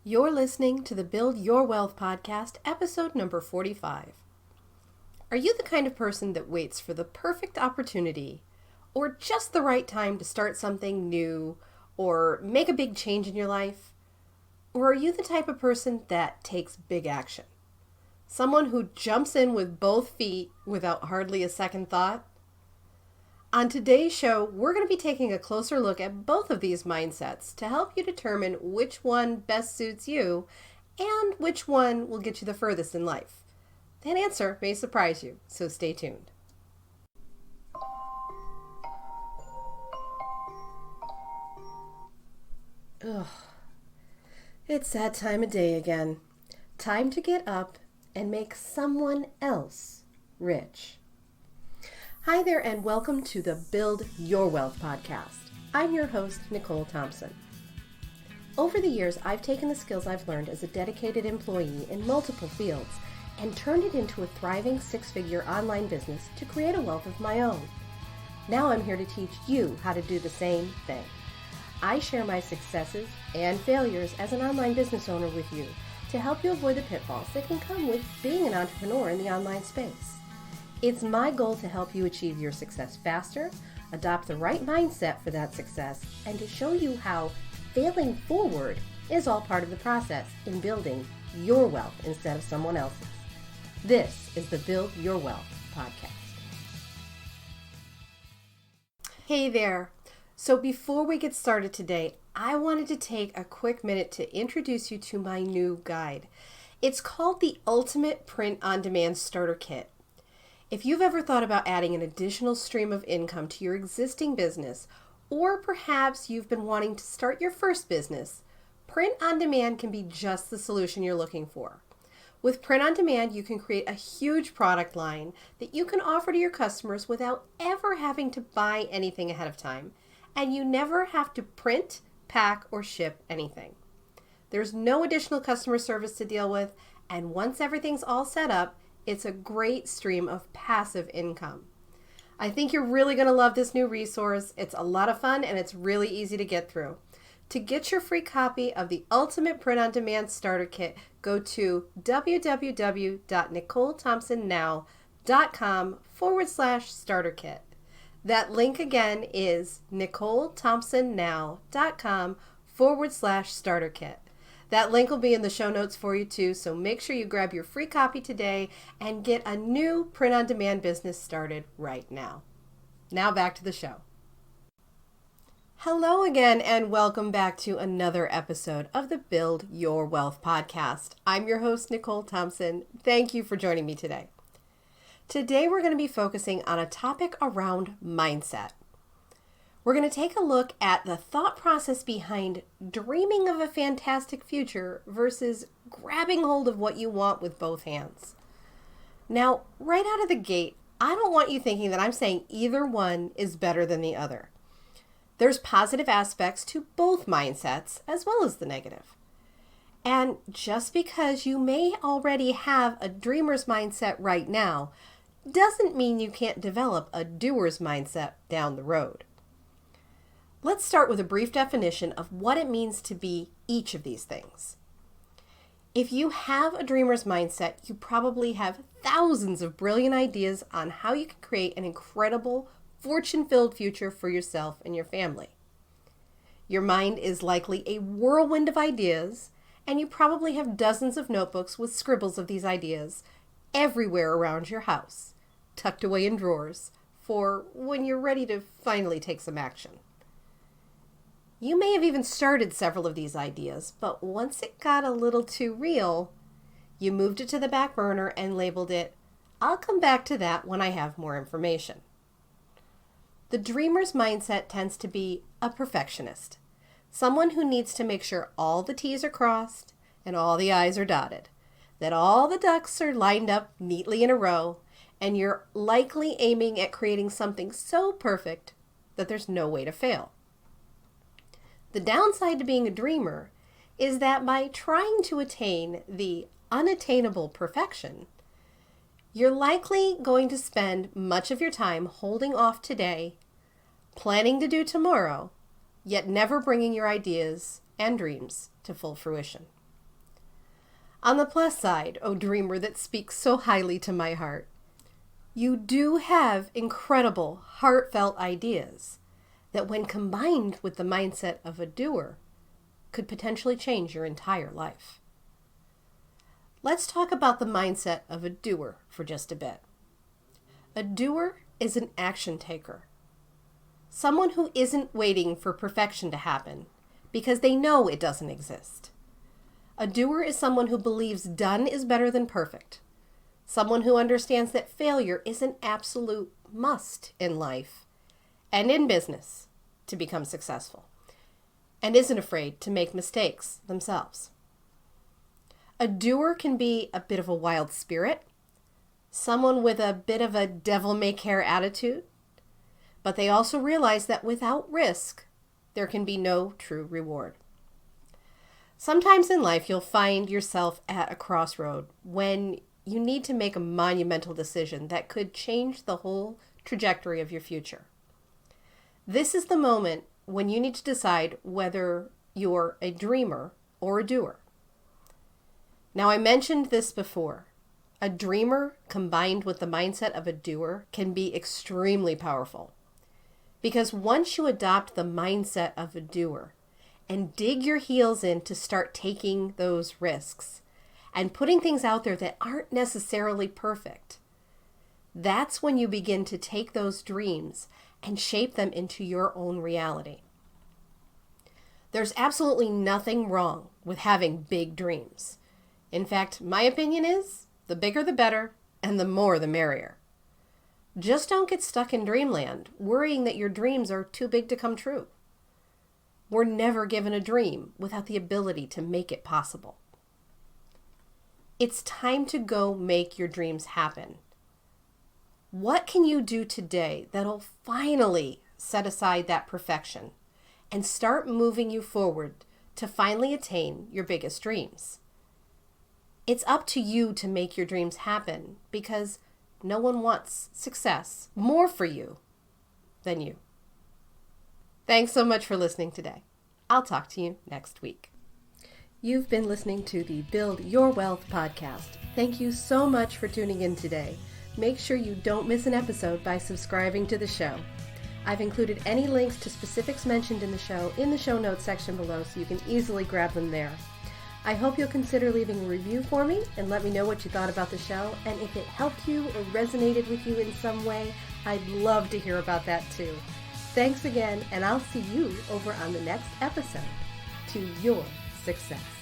You're listening to the Build Your Wealth podcast, episode number 45. Are you the kind of person that waits for the perfect opportunity or just the right time to start something new or make a big change in your life? Or are you the type of person that takes big action? Someone who jumps in with both feet without hardly a second thought? On today's show, we're going to be taking a closer look at both of these mindsets to help you determine which one best suits you and which one will get you the furthest in life. That answer may surprise you, so stay tuned. Ugh. It's that time of day again. Time to get up and make someone else rich. Hi there and welcome to the Build Your Wealth podcast. I'm your host, Nicole Thompson. Over the years, I've taken the skills I've learned as a dedicated employee in multiple fields and turned it into a thriving six-figure online business to create a wealth of my own. Now I'm here to teach you how to do the same thing. I share my successes and failures as an online business owner with you to help you avoid the pitfalls that can come with being an entrepreneur in the online space. It's my goal to help you achieve your success faster, adopt the right mindset for that success, and to show you how failing forward is all part of the process in building your wealth instead of someone else's. This is the Build Your Wealth podcast. Hey there. So before we get started today, I wanted to take a quick minute to introduce you to my new guide. It's called the Ultimate Print-on-Demand Starter Kit. If you've ever thought about adding an additional stream of income to your existing business, or perhaps you've been wanting to start your first business, print on demand can be just the solution you're looking for. With print on demand, you can create a huge product line that you can offer to your customers without ever having to buy anything ahead of time, and you never have to print, pack, or ship anything. There's no additional customer service to deal with, and once everything's all set up, it's a great stream of passive income. I think you're really going to love this new resource. It's a lot of fun and it's really easy to get through. To get your free copy of the Ultimate Print-on-Demand Starter Kit, go to www.nicolethompsonnow.com/starter kit. That link again is nicolethompsonnow.com/starter kit. That link will be in the show notes for you too, so make sure you grab your free copy today and get a new print-on-demand business started right now. Now back to the show. Hello again and welcome back to another episode of the Build Your Wealth podcast. I'm your host, Nicole Thompson. Thank you for joining me today. Today we're going to be focusing on a topic around mindset. We're going to take a look at the thought process behind dreaming of a fantastic future versus grabbing hold of what you want with both hands. Now, right out of the gate, I don't want you thinking that I'm saying either one is better than the other. There's positive aspects to both mindsets as well as the negative. And just because you may already have a dreamer's mindset right now doesn't mean you can't develop a doer's mindset down the road. Let's start with a brief definition of what it means to be each of these things. If you have a dreamer's mindset, you probably have thousands of brilliant ideas on how you can create an incredible, fortune-filled future for yourself and your family. Your mind is likely a whirlwind of ideas, and you probably have dozens of notebooks with scribbles of these ideas everywhere around your house, tucked away in drawers, for when you're ready to finally take some action. You may have even started several of these ideas, but once it got a little too real, you moved it to the back burner and labeled it, "I'll come back to that when I have more information." The dreamer's mindset tends to be a perfectionist, someone who needs to make sure all the T's are crossed and all the I's are dotted, that all the ducks are lined up neatly in a row, and you're likely aiming at creating something so perfect that there's no way to fail. The downside to being a dreamer is that by trying to attain the unattainable perfection, you're likely going to spend much of your time holding off today, planning to do tomorrow, yet never bringing your ideas and dreams to full fruition. On the plus side, O dreamer that speaks so highly to my heart, you do have incredible, heartfelt ideas that when combined with the mindset of a doer, could potentially change your entire life. Let's talk about the mindset of a doer for just a bit. A doer is an action taker. Someone who isn't waiting for perfection to happen because they know it doesn't exist. A doer is someone who believes done is better than perfect. Someone who understands that failure is an absolute must in life and in business to become successful, and isn't afraid to make mistakes themselves. A doer can be a bit of a wild spirit, someone with a bit of a devil-may-care attitude, but they also realize that without risk, there can be no true reward. Sometimes in life, you'll find yourself at a crossroad when you need to make a monumental decision that could change the whole trajectory of your future. This is the moment when you need to decide whether you're a dreamer or a doer. Now, I mentioned this before. A dreamer combined with the mindset of a doer can be extremely powerful. Because once you adopt the mindset of a doer and dig your heels in to start taking those risks and putting things out there that aren't necessarily perfect, that's when you begin to take those dreams and shape them into your own reality. There's absolutely nothing wrong with having big dreams. In fact, my opinion is the bigger the better and the more the merrier. Just don't get stuck in dreamland, worrying that your dreams are too big to come true. We're never given a dream without the ability to make it possible. It's time to go make your dreams happen. What can you do today that'll finally set aside that perfection and start moving you forward to finally attain your biggest dreams? It's up to you to make your dreams happen because no one wants success more for you than you. Thanks so much for listening today. I'll talk to you next week. You've been listening to the Build Your Wealth podcast. Thank you so much for tuning in today. Make sure you don't miss an episode by subscribing to the show. I've included any links to specifics mentioned in the show notes section below so you can easily grab them there. I hope you'll consider leaving a review for me and let me know what you thought about the show. And if it helped you or resonated with you in some way, I'd love to hear about that too. Thanks again, and I'll see you over on the next episode to your success.